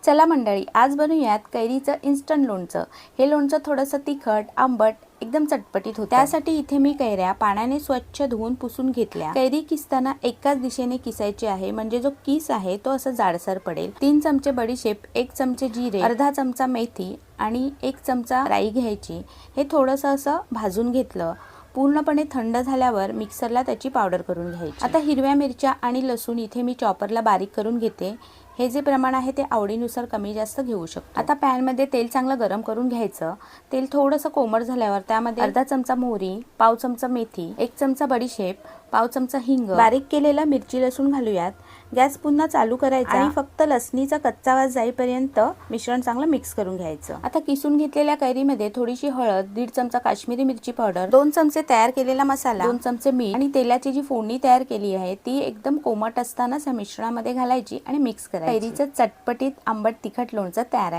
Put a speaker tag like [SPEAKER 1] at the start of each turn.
[SPEAKER 1] चला मंडळी, आज बनवूयात कैरीचं इन्स्टंट लोणचं। हे लोणचं थोडंसं तिखट, आंबट, एकदम चटपटीत होतं। त्यासाठी इथे मी कैऱ्या पाण्याने स्वच्छ धुवून पुसून घेतल्या। कैरी किसताना एकाच दिशेने किसायची आहे, म्हणजे जो किस आहे तो असं जाडसर पडेल। 3 चमचे बडीशेप, 1 चमचे जिरे, अर्धा चमचा मेथी आणि 1 चमचा राई घ्यायची। हे थोडंसं असं भाजून घेतलं। पूर्णपणे थंड झाल्यावर मिक्सरला त्याची पावडर करून घ्यायची। आता हिरव्या मिरच्या आणि लसूण इथे मी चॉपरला बारीक करून घेते। हे जे प्रमाण आहे ते आवडीनुसार कमी जास्त घेऊ शकतो। आता पॅन मध्ये तेल चांगलं गरम करून घ्यायचं। तेल थोडंसं कोमट झाल्यावर त्यामध्ये अर्धा चमचा मोहरी, पाव चमचा मेथी, 1 चमचा बडीशेप, पाव चमचा हिंग, बारीक केलेला मिरची लसूण घालूयात। गॅस पुन्हा चालू करायचा आणि फक्त लसणीचा कच्चा वास जाईपर्यंत मिश्रण चांगलं मिक्स करून घ्यायचं। आता किसून घेतलेल्या कैरीमध्ये थोडीशी हळद, 1.5 चमचा काश्मीरी मिरची पावडर, 2 चमचे तयार केलेला मसाला, 2 चमचे मीठ आणि तेलाची जी फोडणी तयार केली आहे ती एकदम कोमट असतानाच या मिश्रणामध्ये घालायची आणि मिक्स करायची। कैरीचं चटपटीत आंबट तिखट लोणचं तयार आहे।